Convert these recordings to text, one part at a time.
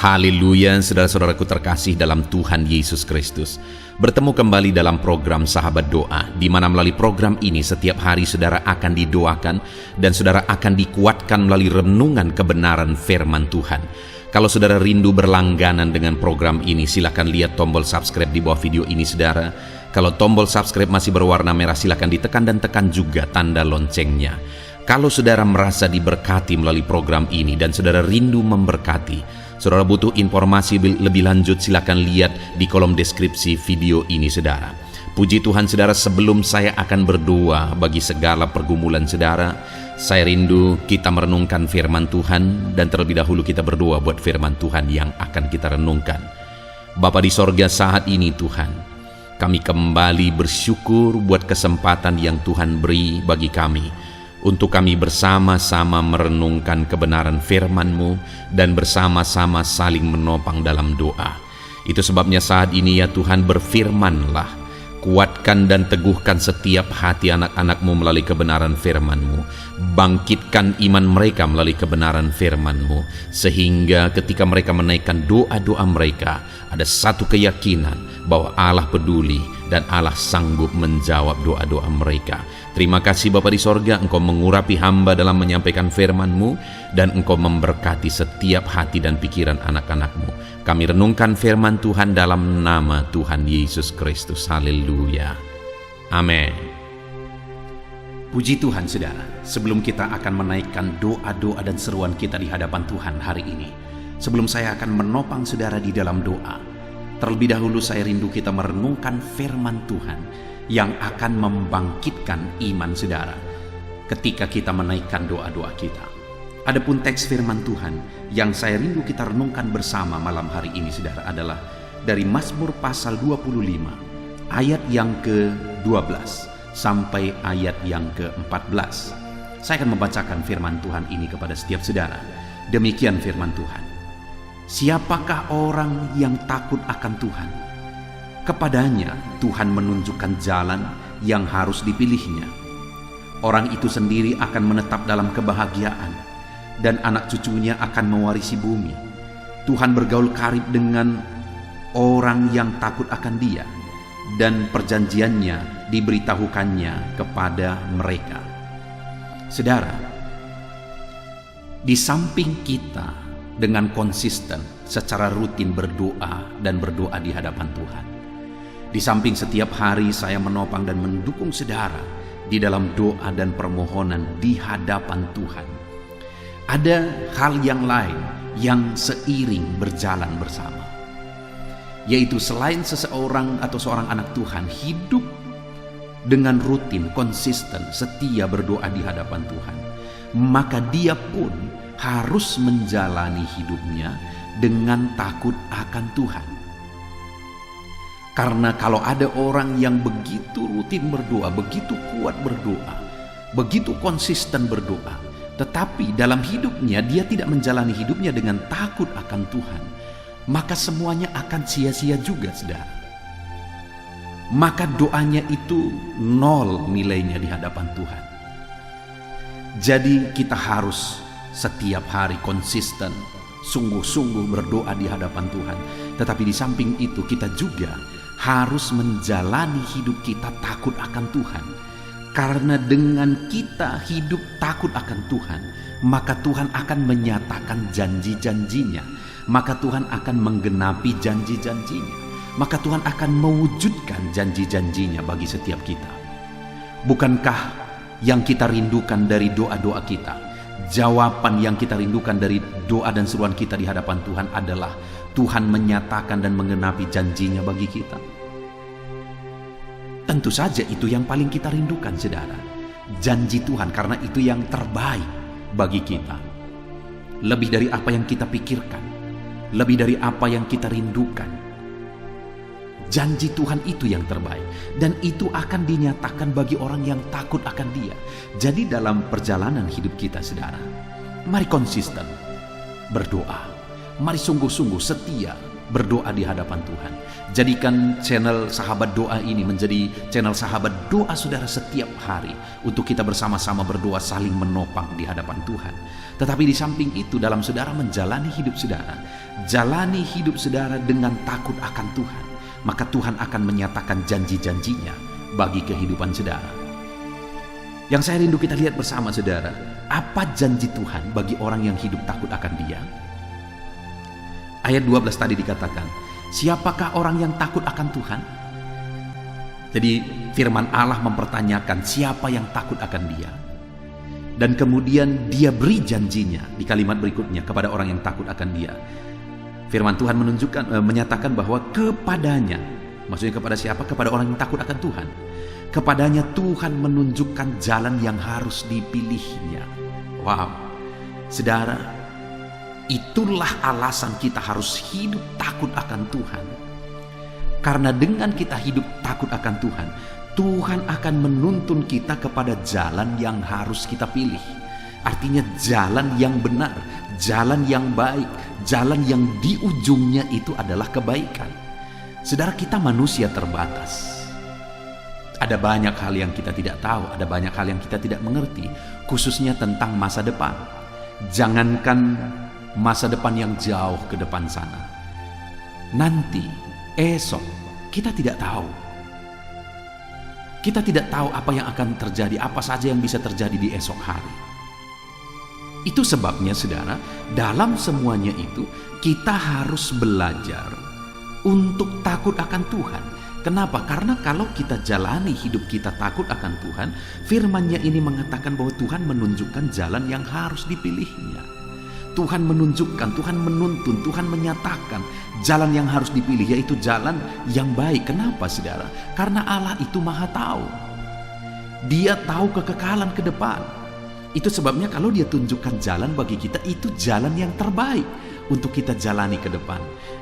Haleluya, saudara-saudaraku terkasih dalam Tuhan Yesus Kristus. Bertemu kembali dalam program Sahabat Doa, di mana melalui program ini setiap hari saudara akan didoakan dan saudara akan dikuatkan melalui renungan kebenaran firman Tuhan. Kalau saudara rindu berlangganan dengan program ini, silakan lihat tombol subscribe di bawah video ini saudara. Kalau tombol subscribe masih berwarna merah, silakan ditekan dan tekan juga tanda loncengnya. Kalau saudara merasa diberkati melalui program ini dan saudara rindu memberkati, saudara butuh informasi lebih lanjut, silakan lihat di kolom deskripsi video ini saudara. Puji Tuhan saudara, sebelum saya akan berdoa bagi segala pergumulan saudara, saya rindu kita merenungkan firman Tuhan, dan terlebih dahulu kita berdoa buat firman Tuhan yang akan kita renungkan. Bapa di sorga, saat ini Tuhan, kami kembali bersyukur buat kesempatan yang Tuhan beri bagi kami untuk kami bersama-sama merenungkan kebenaran firman-Mu dan bersama-sama saling menopang dalam doa. Itu sebabnya saat ini ya Tuhan, berfirman-Lah, kuatkan dan teguhkan setiap hati anak-anak-Mu melalui kebenaran firman-Mu. Bangkitkan iman mereka melalui kebenaran firman-Mu, sehingga ketika mereka menaikkan doa-doa mereka, ada satu keyakinan bahwa Allah peduli dan Allah sanggup menjawab doa-doa mereka. Terima kasih Bapa di sorga, Engkau mengurapi hamba dalam menyampaikan firman-Mu, dan Engkau memberkati setiap hati dan pikiran anak-anak-Mu. Kami renungkan firman Tuhan dalam nama Tuhan Yesus Kristus. Haleluya. Amin. Puji Tuhan saudara, sebelum kita akan menaikkan doa-doa dan seruan kita di hadapan Tuhan hari ini, sebelum saya akan menopang saudara di dalam doa, terlebih dahulu saya rindu kita merenungkan firman Tuhan yang akan membangkitkan iman saudara ketika kita menaikkan doa-doa kita. Adapun teks firman Tuhan yang saya rindu kita renungkan bersama malam hari ini saudara adalah dari Mazmur pasal 25 ayat yang ke-12 sampai ayat yang ke-14. Saya akan membacakan firman Tuhan ini kepada setiap saudara. Demikian firman Tuhan. Siapakah orang yang takut akan Tuhan? Kepadanya Tuhan menunjukkan jalan yang harus dipilihnya. Orang itu sendiri akan menetap dalam kebahagiaan, dan anak cucunya akan mewarisi bumi. Tuhan bergaul karib dengan orang yang takut akan Dia, dan perjanjiannya diberitahukannya kepada mereka. Saudara, di samping kita dengan konsisten secara rutin berdoa dan berdoa di hadapan Tuhan, di samping setiap hari saya menopang dan mendukung saudara di dalam doa dan permohonan di hadapan Tuhan, ada hal yang lain yang seiring berjalan bersama, yaitu selain seseorang atau seorang anak Tuhan hidup dengan rutin, konsisten, setia berdoa di hadapan Tuhan, maka dia pun harus menjalani hidupnya dengan takut akan Tuhan. Karena kalau ada orang yang begitu rutin berdoa, begitu kuat berdoa, begitu konsisten berdoa, tetapi dalam hidupnya dia tidak menjalani hidupnya dengan takut akan Tuhan, maka semuanya akan sia-sia juga saudara. Maka doanya itu nol nilainya di hadapan Tuhan. Jadi kita harus setiap hari konsisten, sungguh-sungguh berdoa di hadapan Tuhan. Tetapi di samping itu kita juga harus menjalani hidup kita takut akan Tuhan. Karena dengan kita hidup takut akan Tuhan, maka Tuhan akan menyatakan janji-janjinya, maka Tuhan akan menggenapi janji-janjinya, maka Tuhan akan mewujudkan janji-janjinya bagi setiap kita. Bukankah yang kita rindukan dari doa-doa kita, jawaban yang kita rindukan dari doa dan seruan kita di hadapan Tuhan adalah Tuhan menyatakan dan menggenapi janjinya bagi kita? Tentu saja itu yang paling kita rindukan saudara, janji Tuhan, karena itu yang terbaik bagi kita. Lebih dari apa yang kita pikirkan, lebih dari apa yang kita rindukan, janji Tuhan itu yang terbaik, dan itu akan dinyatakan bagi orang yang takut akan Dia. Jadi dalam perjalanan hidup kita saudara, mari konsisten berdoa, mari sungguh-sungguh setia berdoa di hadapan Tuhan. Jadikan channel Sahabat Doa ini menjadi channel sahabat doa saudara setiap hari, untuk kita bersama-sama berdoa saling menopang di hadapan Tuhan. Tetapi di samping itu, dalam saudara menjalani hidup saudara, jalani hidup saudara dengan takut akan Tuhan, maka Tuhan akan menyatakan janji-janjinya bagi kehidupan saudara. Yang saya rindu kita lihat bersama saudara, apa janji Tuhan bagi orang yang hidup takut akan Dia? Ayat 12 tadi dikatakan, siapakah orang yang takut akan Tuhan? Jadi firman Allah mempertanyakan siapa yang takut akan Dia. Dan kemudian Dia beri janjinya di kalimat berikutnya kepada orang yang takut akan Dia. Firman Tuhan menyatakan bahwa kepadanya, maksudnya kepada siapa? Kepada orang yang takut akan Tuhan. Kepadanya Tuhan menunjukkan jalan yang harus dipilihnya. Wow, saudara, itulah alasan kita harus hidup takut akan Tuhan. Karena dengan kita hidup takut akan Tuhan, Tuhan akan menuntun kita kepada jalan yang harus kita pilih. Artinya jalan yang benar, jalan yang baik, jalan yang di ujungnya itu adalah kebaikan. Saudara, kita manusia terbatas. Ada banyak hal yang kita tidak tahu, ada banyak hal yang kita tidak mengerti, khususnya tentang masa depan. Jangankan masa depan yang jauh ke depan sana, nanti, esok, kita tidak tahu. Kita tidak tahu apa yang akan terjadi, apa saja yang bisa terjadi di esok hari. Itu sebabnya saudara, dalam semuanya itu kita harus belajar untuk takut akan Tuhan. Kenapa? Karena kalau kita jalani hidup kita takut akan Tuhan, firman-Nya ini mengatakan bahwa Tuhan menunjukkan jalan yang harus dipilihnya. Tuhan menunjukkan, Tuhan menuntun, Tuhan menyatakan jalan yang harus dipilih, yaitu jalan yang baik. Kenapa saudara? Karena Allah itu maha tahu. Dia tahu kekekalan ke depan. Itu sebabnya kalau Dia tunjukkan jalan bagi kita, itu jalan yang terbaik untuk kita jalani ke depan.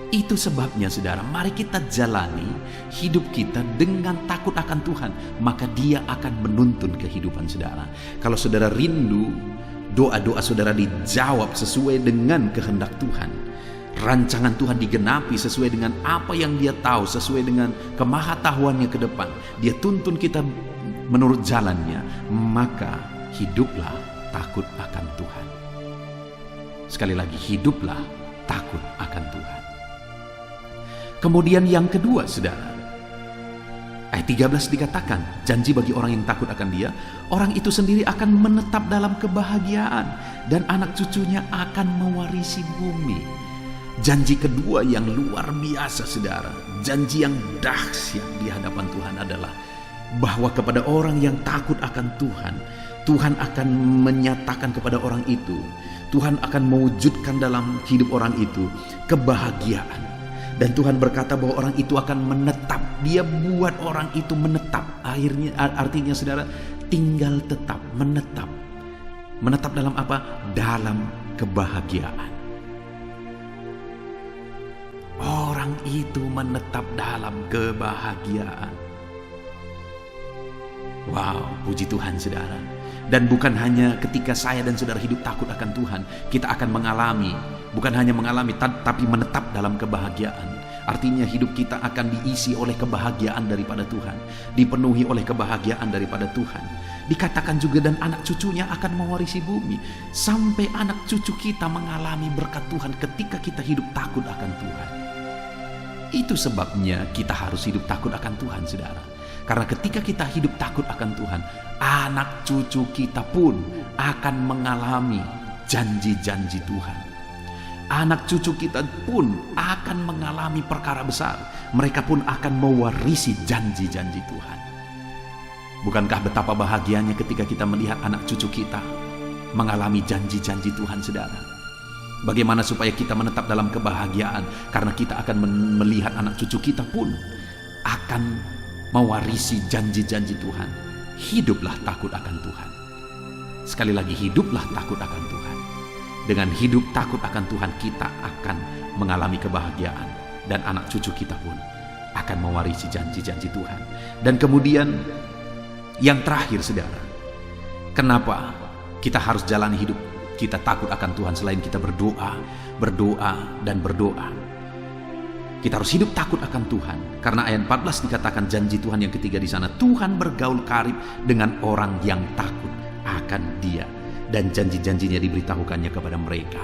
Itu sebabnya saudara, mari kita jalani hidup kita dengan takut akan Tuhan, maka Dia akan menuntun kehidupan saudara. Kalau saudara rindu doa-doa saudara dijawab sesuai dengan kehendak Tuhan, rancangan Tuhan digenapi sesuai dengan apa yang Dia tahu, sesuai dengan kemahatauannya ke depan, Dia tuntun kita menurut jalannya, maka hiduplah takut akan Tuhan. Sekali lagi, hiduplah takut akan Tuhan. Kemudian yang kedua saudara, ayat 13 dikatakan, janji bagi orang yang takut akan Dia, orang itu sendiri akan menetap dalam kebahagiaan dan anak cucunya akan mewarisi bumi. Janji kedua yang luar biasa saudara, janji yang dahsyat di hadapan Tuhan adalah bahwa kepada orang yang takut akan Tuhan, Tuhan akan menyatakan kepada orang itu, Tuhan akan mewujudkan dalam hidup orang itu kebahagiaan. Dan Tuhan berkata bahwa orang itu akan menetap. Dia buat orang itu menetap. Artinya saudara, tinggal tetap, menetap. Menetap dalam apa? Dalam kebahagiaan. Orang itu menetap dalam kebahagiaan. Wow, puji Tuhan saudara. Dan bukan hanya ketika saya dan saudara hidup takut akan Tuhan, kita akan mengalami, bukan hanya mengalami, tapi menetap dalam kebahagiaan. Artinya hidup kita akan diisi oleh kebahagiaan daripada Tuhan, dipenuhi oleh kebahagiaan daripada Tuhan. Dikatakan juga dan anak cucunya akan mewarisi bumi. Sampai anak cucu kita mengalami berkat Tuhan ketika kita hidup takut akan Tuhan. Itu sebabnya kita harus hidup takut akan Tuhan saudara. Karena ketika kita hidup takut akan Tuhan, anak cucu kita pun akan mengalami janji-janji Tuhan. Anak cucu kita pun akan mengalami perkara besar. Mereka pun akan mewarisi janji-janji Tuhan. Bukankah betapa bahagianya ketika kita melihat anak cucu kita mengalami janji-janji Tuhan saudara? Bagaimana supaya kita menetap dalam kebahagiaan? Karena kita akan melihat anak cucu kita pun akan mewarisi janji-janji Tuhan. Hiduplah takut akan Tuhan. Sekali lagi, hiduplah takut akan Tuhan. Dengan hidup takut akan Tuhan, kita akan mengalami kebahagiaan. Dan anak cucu kita pun akan mewarisi janji-janji Tuhan. Dan kemudian yang terakhir saudara, kenapa kita harus jalani hidup kita takut akan Tuhan selain kita berdoa, berdoa, dan berdoa? Kita harus hidup takut akan Tuhan. Karena ayat 14 dikatakan janji Tuhan yang ketiga di sana. Tuhan bergaul karib dengan orang yang takut akan Dia. Dan janji-janjinya diberitahukannya kepada mereka.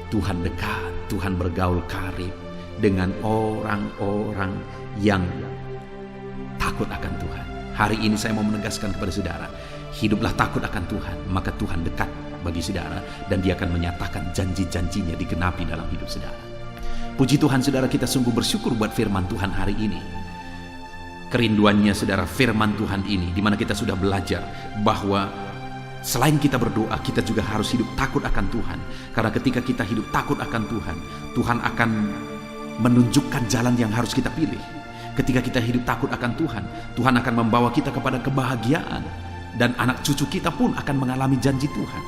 Tuhan dekat, Tuhan bergaul karib dengan orang-orang yang takut akan Tuhan. Hari ini saya mau menegaskan kepada saudara, hiduplah takut akan Tuhan, maka Tuhan dekat bagi saudara dan Dia akan menyatakan janji-janjinya digenapi dalam hidup saudara. Puji Tuhan saudara, kita sungguh bersyukur buat firman Tuhan hari ini. Kerinduannya saudara, firman Tuhan ini di mana kita sudah belajar bahwa selain kita berdoa, kita juga harus hidup takut akan Tuhan. Karena ketika kita hidup takut akan Tuhan, Tuhan akan menunjukkan jalan yang harus kita pilih. Ketika kita hidup takut akan Tuhan, Tuhan akan membawa kita kepada kebahagiaan. Dan anak cucu kita pun akan mengalami janji Tuhan.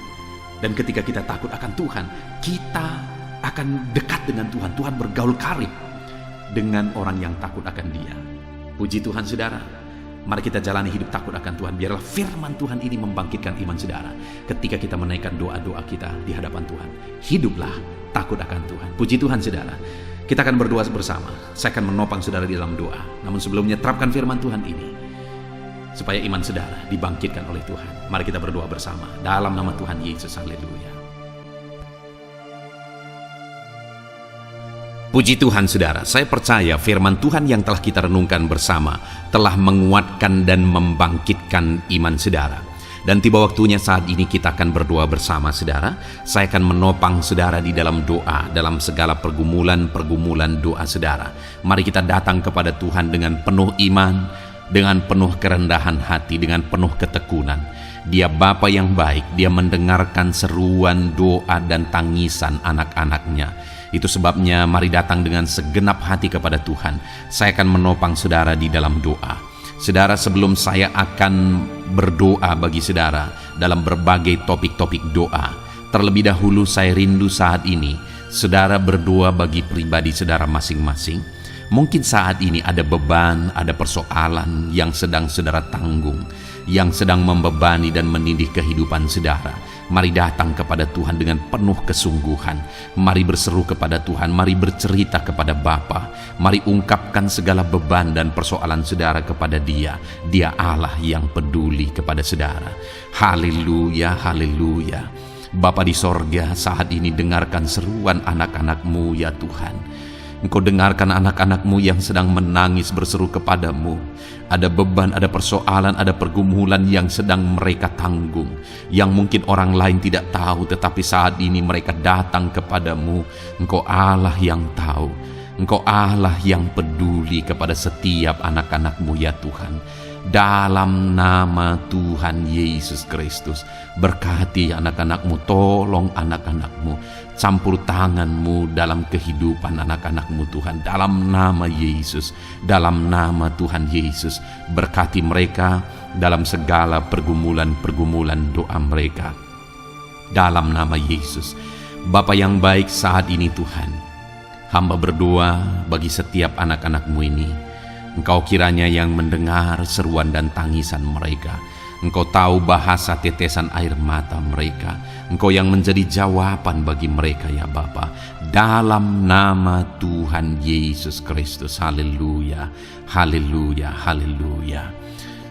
Dan ketika kita takut akan Tuhan, kita akan dekat dengan Tuhan. Tuhan bergaul karib dengan orang yang takut akan Dia. Puji Tuhan saudara, mari kita jalani hidup takut akan Tuhan. Biarlah firman Tuhan ini membangkitkan iman saudara. Ketika kita menaikkan doa-doa kita di hadapan Tuhan, hiduplah takut akan Tuhan. Puji Tuhan saudara, kita akan berdoa bersama. Saya akan menopang saudara di dalam doa. Namun sebelumnya terapkan firman Tuhan ini supaya iman saudara dibangkitkan oleh Tuhan. Mari kita berdoa bersama dalam nama Tuhan Yesus. Haleluya. Puji Tuhan saudara, saya percaya firman Tuhan yang telah kita renungkan bersama telah menguatkan dan membangkitkan iman saudara. Dan tiba waktunya saat ini kita akan berdoa bersama saudara. Saya akan menopang saudara di dalam doa, dalam segala pergumulan doa saudara. Mari kita datang kepada Tuhan dengan penuh iman, dengan penuh kerendahan hati, dengan penuh ketekunan. Dia Bapa yang baik, Dia mendengarkan seruan doa dan tangisan anak-anaknya. Itu sebabnya mari datang dengan segenap hati kepada Tuhan. Saya akan menopang saudara di dalam doa. Saudara, sebelum saya akan berdoa bagi saudara dalam berbagai topik-topik doa, terlebih dahulu saya rindu saat ini saudara berdoa bagi pribadi saudara masing-masing. Mungkin saat ini ada beban, ada persoalan yang sedang saudara tanggung, yang sedang membebani dan menindih kehidupan saudara. Mari datang kepada Tuhan dengan penuh kesungguhan. Mari berseru kepada Tuhan, mari bercerita kepada Bapa. Mari ungkapkan segala beban dan persoalan saudara kepada Dia. Dia Allah yang peduli kepada saudara. Haleluya, haleluya. Bapa di sorga, saat ini dengarkan seruan anak-anak-Mu ya Tuhan. Engkau dengarkan anak-anak-Mu yang sedang menangis berseru kepadamu. Ada beban, ada persoalan, ada pergumulan yang sedang mereka tanggung, yang mungkin orang lain tidak tahu, tetapi saat ini mereka datang kepadamu. Engkau Allah yang tahu, Engkau Allah yang peduli kepada setiap anak-anak-Mu ya Tuhan. Dalam nama Tuhan Yesus Kristus, berkati anak-anak-Mu, tolong anak-anak-Mu, campur tangan-Mu dalam kehidupan anak-anak-Mu Tuhan. Dalam nama Yesus, dalam nama Tuhan Yesus, berkati mereka dalam segala pergumulan-pergumulan doa mereka. Dalam nama Yesus, Bapa yang baik, saat ini Tuhan, hamba berdoa bagi setiap anak-anak-Mu ini. Engkau kiranya yang mendengar seruan dan tangisan mereka. Engkau tahu bahasa tetesan air mata mereka. Engkau yang menjadi jawaban bagi mereka ya Bapa. Dalam nama Tuhan Yesus Kristus. Haleluya, haleluya, haleluya.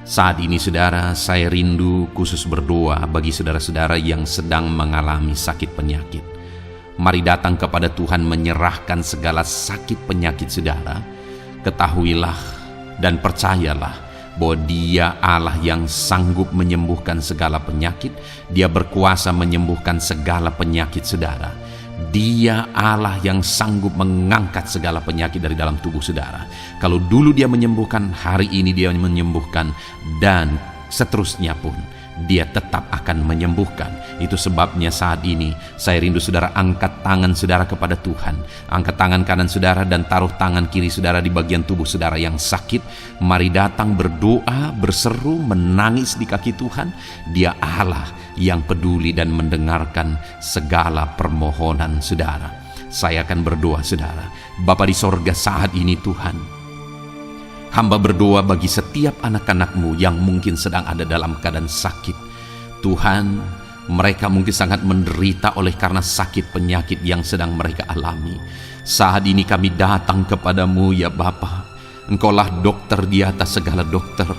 Saat ini saudara, saya rindu khusus berdoa bagi saudara-saudara yang sedang mengalami sakit penyakit. Mari datang kepada Tuhan menyerahkan segala sakit penyakit saudara. Ketahuilah dan percayalah bahwa Dia Allah yang sanggup menyembuhkan segala penyakit. Dia berkuasa menyembuhkan segala penyakit saudara. Dia Allah yang sanggup mengangkat segala penyakit dari dalam tubuh saudara. Kalau dulu Dia menyembuhkan, hari ini Dia menyembuhkan, dan seterusnya pun Dia tetap akan menyembuhkan. Itu sebabnya saat ini saya rindu saudara angkat tangan saudara kepada Tuhan. Angkat tangan kanan saudara dan taruh tangan kiri saudara di bagian tubuh saudara yang sakit. Mari datang berdoa, berseru, menangis di kaki Tuhan. Dia Allah yang peduli dan mendengarkan segala permohonan saudara. Saya akan berdoa saudara. Bapa di sorga, saat ini Tuhan, hamba berdoa bagi setiap anak-anak-Mu yang mungkin sedang ada dalam keadaan sakit. Tuhan, Mereka mungkin sangat menderita oleh karena sakit penyakit yang sedang mereka alami. Saat ini kami datang kepadamu ya Bapa. Engkaulah dokter di atas segala dokter.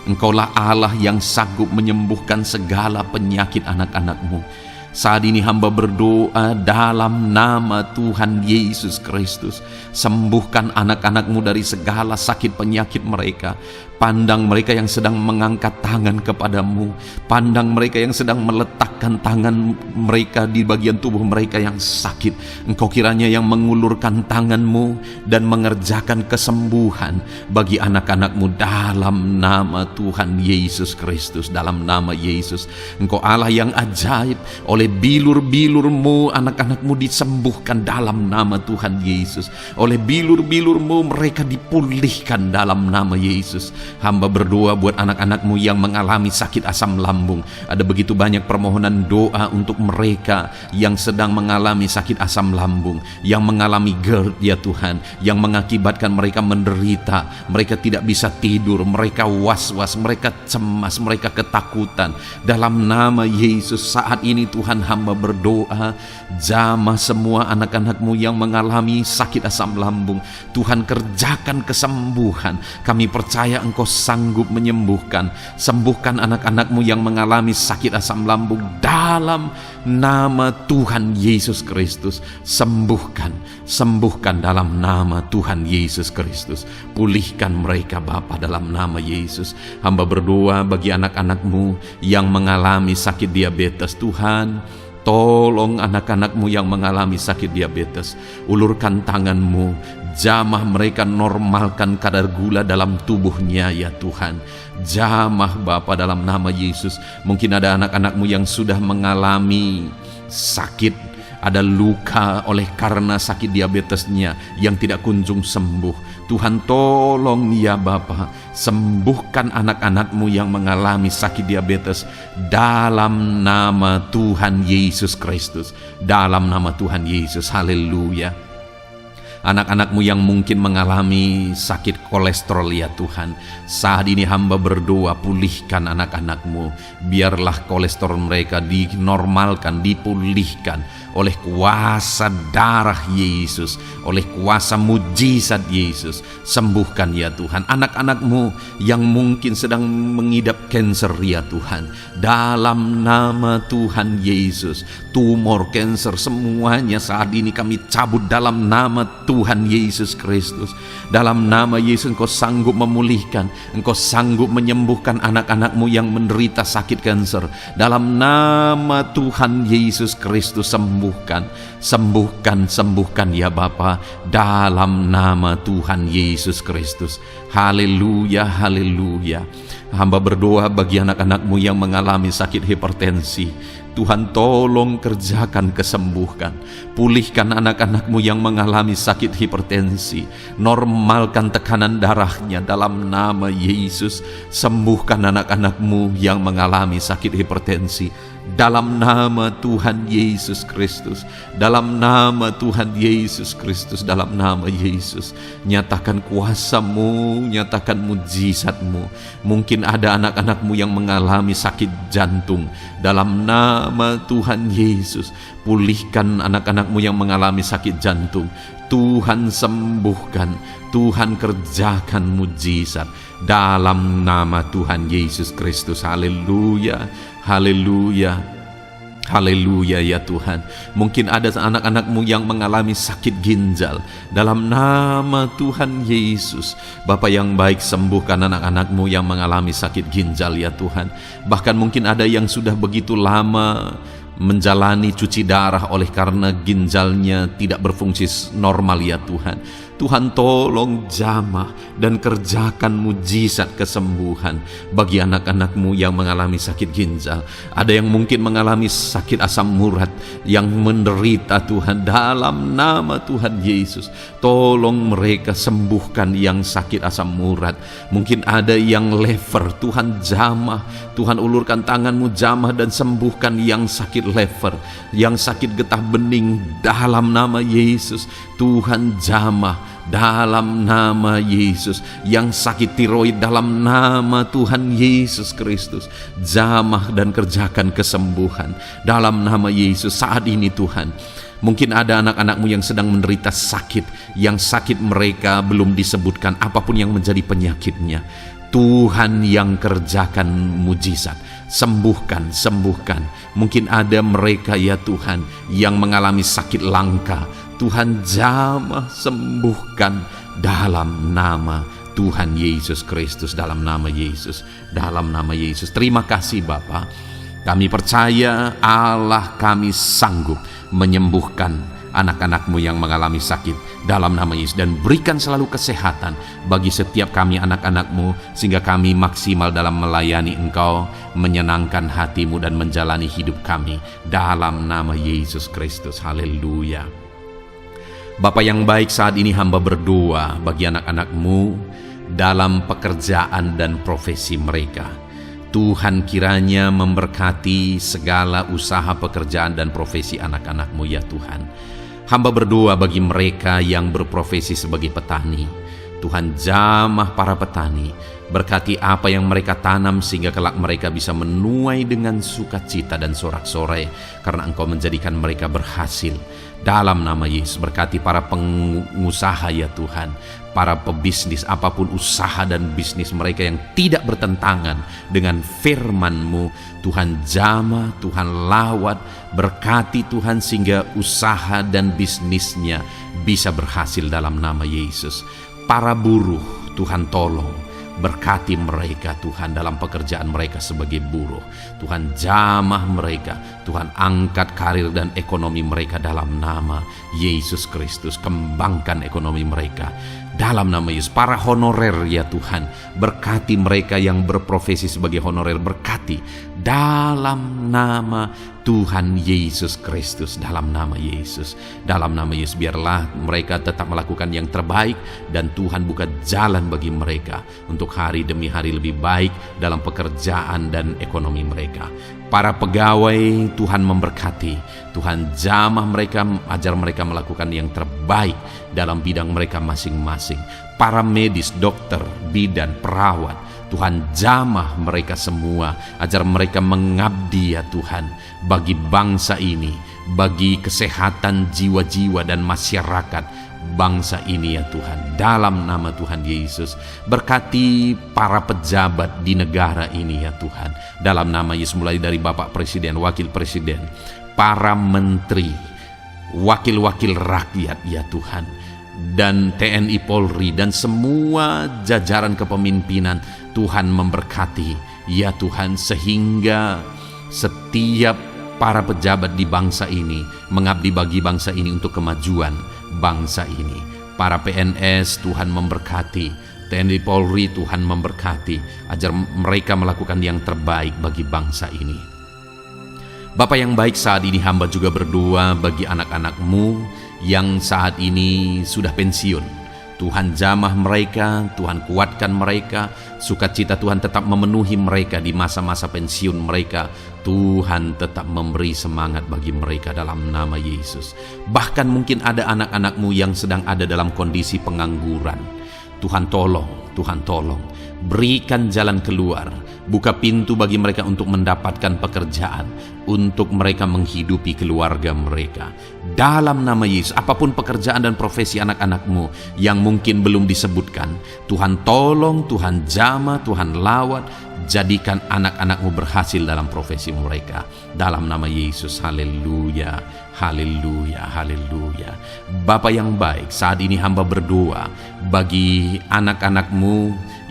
Engkaulah Allah yang sanggup menyembuhkan segala penyakit anak-anak-mu. Saat ini hamba berdoa dalam nama Tuhan Yesus Kristus. Sembuhkan anak-anak-mu dari segala sakit penyakit mereka. Pandang mereka yang sedang mengangkat tangan kepadamu. Pandang mereka yang sedang meletakkan tangan mereka di bagian tubuh mereka yang sakit. Engkau kiranya yang mengulurkan tanganmu dan mengerjakan kesembuhan bagi anak-anak-mu dalam nama Tuhan Yesus Kristus. Dalam nama Yesus. Engkau Allah yang ajaib. Oleh bilur-bilur-Mu anak-anak-Mu disembuhkan dalam nama Tuhan Yesus. Oleh bilur-bilur-Mu mereka dipulihkan dalam nama Yesus. Hamba berdoa buat anak-anak-Mu yang mengalami sakit asam lambung. Ada begitu banyak permohonan doa untuk mereka yang sedang mengalami sakit asam lambung, yang mengalami GERD ya Tuhan, yang mengakibatkan mereka menderita, mereka tidak bisa tidur, mereka was-was, mereka cemas, mereka ketakutan. Dalam nama Yesus saat ini Tuhan hamba berdoa, jamah semua anak-anak-Mu yang mengalami sakit asam lambung. Tuhan kerjakan kesembuhan. Kami percaya Engkau sanggup menyembuhkan. Sembuhkan anak-anak-Mu yang mengalami sakit asam lambung dalam nama Tuhan Yesus Kristus. Sembuhkan, sembuhkan dalam nama Tuhan Yesus Kristus. Pulihkan mereka Bapa dalam nama Yesus. Hamba berdoa bagi anak-anak-Mu yang mengalami sakit diabetes. Tuhan, tolong anak-anak-Mu yang mengalami sakit diabetes. Ulurkan tangan-Mu, jamah mereka, normalkan kadar gula dalam tubuhnya ya Tuhan. Jamah Bapa dalam nama Yesus. Mungkin ada anak-anak-Mu yang sudah mengalami sakit, ada luka oleh karena sakit diabetesnya yang tidak kunjung sembuh. Tuhan tolong ya Bapa, sembuhkan anak-anak-Mu yang mengalami sakit diabetes dalam nama Tuhan Yesus Kristus. Dalam nama Tuhan Yesus, haleluya. Anak-anak-Mu yang mungkin mengalami sakit kolesterol ya Tuhan, saat ini hamba berdoa, pulihkan anak-anak-Mu. Biarlah kolesterol mereka dinormalkan, dipulihkan oleh kuasa darah Yesus, oleh kuasa mujizat Yesus. Sembuhkan ya Tuhan anak-anak-Mu yang mungkin sedang mengidap kanker ya Tuhan. Dalam nama Tuhan Yesus, tumor, kanker, semuanya saat ini kami cabut dalam nama Tuhan Yesus Kristus. Dalam nama Yesus Engkau sanggup memulihkan, Engkau sanggup menyembuhkan anak-anak-Mu yang menderita sakit kanker. Dalam nama Tuhan Yesus Kristus, sembuhkan, sembuhkan, sembuhkan ya Bapa. Dalam nama Tuhan Yesus Kristus. Haleluya, haleluya. Hamba berdoa bagi anak-anak-Mu yang mengalami sakit hipertensi. Tuhan tolong kerjakan kesembuhan. Pulihkan anak-anak-Mu yang mengalami sakit hipertensi. Normalkan tekanan darahnya dalam nama Yesus. Sembuhkan anak-anak-Mu yang mengalami sakit hipertensi. Dalam nama Tuhan Yesus Kristus. Dalam nama Tuhan Yesus Kristus. Dalam nama Yesus. Nyatakan kuasa-Mu, nyatakan mujizat-Mu. Mungkin ada anak-anak-Mu yang mengalami sakit jantung. Dalam nama Tuhan Yesus, pulihkan anak-anak-Mu yang mengalami sakit jantung. Tuhan sembuhkan, Tuhan kerjakan mujizat dalam nama Tuhan Yesus Kristus. Haleluya, haleluya, haleluya ya Tuhan. Mungkin ada anak-anak-Mu yang mengalami sakit ginjal. Dalam nama Tuhan Yesus, Bapa yang baik, sembuhkan anak-anak-Mu yang mengalami sakit ginjal ya Tuhan. Bahkan mungkin ada yang sudah begitu lama menjalani cuci darah oleh karena ginjalnya tidak berfungsi normal ya Tuhan. Tuhan tolong jamah dan kerjakan mujizat kesembuhan bagi anak-anak-Mu yang mengalami sakit ginjal. Ada yang mungkin mengalami sakit asam urat yang menderita Tuhan. Dalam nama Tuhan Yesus, tolong mereka sembuhkan yang sakit asam urat. Mungkin ada yang lever, Tuhan jamah, Tuhan ulurkan tangan-Mu jamah dan sembuhkan yang sakit lever, yang sakit getah bening, dalam nama Yesus, Tuhan jamah dalam nama Yesus. Yang sakit tiroid, dalam nama Tuhan Yesus Kristus, jamah dan kerjakan kesembuhan dalam nama Yesus. Saat ini Tuhan, mungkin ada anak-anakmu yang sedang menderita sakit, yang sakit mereka belum disebutkan apapun yang menjadi penyakitnya. Tuhan yang kerjakan mujizat, sembuhkan, sembuhkan. Mungkin ada mereka ya Tuhan yang mengalami sakit langka, Tuhan jamah, sembuhkan dalam nama Tuhan Yesus Kristus, dalam nama Yesus, dalam nama Yesus. Terima kasih Bapa, kami percaya Allah kami sanggup menyembuhkan anak-anakmu yang mengalami sakit dalam nama Yesus, dan berikan selalu kesehatan bagi setiap kami anak-anakmu, sehingga kami maksimal dalam melayani Engkau, menyenangkan hatimu dan menjalani hidup kami dalam nama Yesus Kristus. Haleluya. Bapa yang baik, saat ini hamba berdoa bagi anak-anakmu dalam pekerjaan dan profesi mereka. Tuhan kiranya memberkati segala usaha pekerjaan dan profesi anak-anakmu ya Tuhan. Hamba berdoa bagi mereka yang berprofesi sebagai petani. Tuhan jamah para petani, berkati apa yang mereka tanam sehingga kelak mereka bisa menuai dengan sukacita dan sorak-sorai, karena Engkau menjadikan mereka berhasil. Dalam nama Yesus, berkati para pengusaha ya Tuhan, para pebisnis, apapun usaha dan bisnis mereka yang tidak bertentangan dengan firman-Mu. Tuhan jamah, Tuhan lawat, berkati Tuhan sehingga usaha dan bisnisnya bisa berhasil dalam nama Yesus. Para buruh, Tuhan tolong, berkati mereka Tuhan dalam pekerjaan mereka sebagai buruh. Tuhan jamah mereka, Tuhan angkat karir dan ekonomi mereka dalam nama Yesus Kristus. Kembangkan ekonomi mereka dalam nama Yesus. Para honorer ya Tuhan, berkati mereka yang berprofesi sebagai honorer, berkati dalam nama Tuhan Yesus Kristus, dalam nama Yesus, dalam nama Yesus. Biarlah mereka tetap melakukan yang terbaik, dan Tuhan buka jalan bagi mereka untuk hari demi hari lebih baik dalam pekerjaan dan ekonomi mereka. Para pegawai, Tuhan memberkati, Tuhan jamah mereka, ajar mereka melakukan yang terbaik dalam bidang mereka masing-masing. Para medis, dokter, bidan, perawat, Tuhan jamah mereka semua, ajar mereka mengabdi ya Tuhan bagi bangsa ini, bagi kesehatan jiwa-jiwa dan masyarakat bangsa ini ya Tuhan, dalam nama Tuhan Yesus. Berkati para pejabat di negara ini ya Tuhan, dalam nama Yesus, mulai dari Bapak Presiden, Wakil Presiden, para menteri, wakil-wakil rakyat ya Tuhan, dan TNI Polri dan semua jajaran kepemimpinan. Tuhan memberkati ya Tuhan, sehingga setiap para pejabat di bangsa ini mengabdi bagi bangsa ini untuk kemajuan bangsa ini. Para PNS Tuhan memberkati, TNI Polri Tuhan memberkati, ajar mereka melakukan yang terbaik bagi bangsa ini. Bapa yang baik, saat ini hamba juga berdoa bagi anak-anak-Mu yang saat ini sudah pensiun. Tuhan jamah mereka, Tuhan kuatkan mereka, sukacita Tuhan tetap memenuhi mereka di masa-masa pensiun mereka. Tuhan tetap memberi semangat bagi mereka dalam nama Yesus. Bahkan mungkin ada anak-anak-Mu yang sedang ada dalam kondisi pengangguran. Tuhan tolong, Tuhan tolong, berikan jalan keluar, buka pintu bagi mereka untuk mendapatkan pekerjaan, untuk mereka menghidupi keluarga mereka. Dalam nama Yesus, apapun pekerjaan dan profesi anak-anak-Mu yang mungkin belum disebutkan, Tuhan tolong, Tuhan jamah, Tuhan lawat, jadikan anak-anak-Mu berhasil dalam profesi mereka. Dalam nama Yesus, haleluya, haleluya, haleluya. Bapa yang baik, saat ini hamba berdoa bagi anak-anak-Mu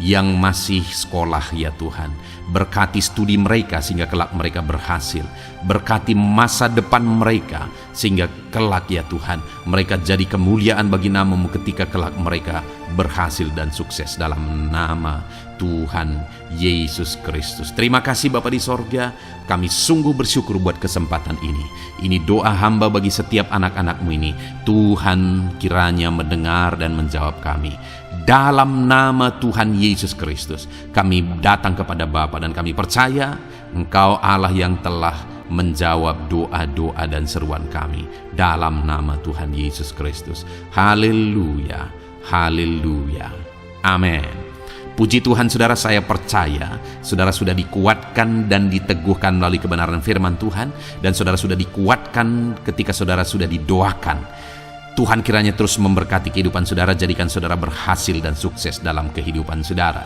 yang masih sekolah ya Tuhan. Berkati studi mereka sehingga kelak mereka berhasil. Berkati masa depan mereka sehingga kelak ya Tuhan mereka jadi kemuliaan bagi nama-Mu ketika kelak mereka berhasil dan sukses dalam nama Tuhan Yesus Kristus. Terima kasih Bapa di sorga, kami sungguh bersyukur buat kesempatan ini. Ini doa hamba bagi setiap anak-anak-Mu ini. Tuhan kiranya mendengar dan menjawab kami. Dalam nama Tuhan Yesus Kristus, kami datang kepada Bapa dan kami percaya Engkau Allah yang telah menjawab doa-doa dan seruan kami dalam nama Tuhan Yesus Kristus. Haleluya, haleluya, amin. Puji Tuhan saudara, saya percaya saudara sudah dikuatkan dan diteguhkan melalui kebenaran firman Tuhan, dan saudara sudah dikuatkan ketika saudara sudah didoakan. Tuhan kiranya terus memberkati kehidupan saudara, jadikan saudara berhasil dan sukses dalam kehidupan saudara.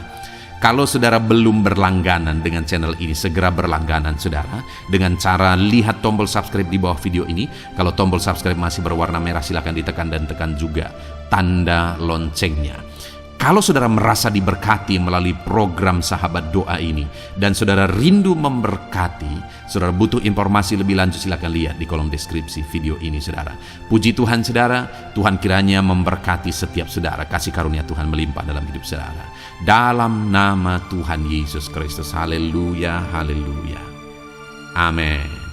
Kalau saudara belum berlangganan dengan channel ini, segera berlangganan saudara dengan cara lihat tombol subscribe di bawah video ini. Kalau tombol subscribe masih berwarna merah, silakan ditekan dan tekan juga tanda loncengnya. Kalau saudara merasa diberkati melalui program Sahabat Doa ini dan saudara rindu memberkati, saudara butuh informasi lebih lanjut, silakan lihat di kolom deskripsi video ini saudara. Puji Tuhan saudara, Tuhan kiranya memberkati setiap saudara, kasih karunia Tuhan melimpah dalam hidup saudara. Dalam nama Tuhan Yesus Kristus, haleluya, haleluya, amin.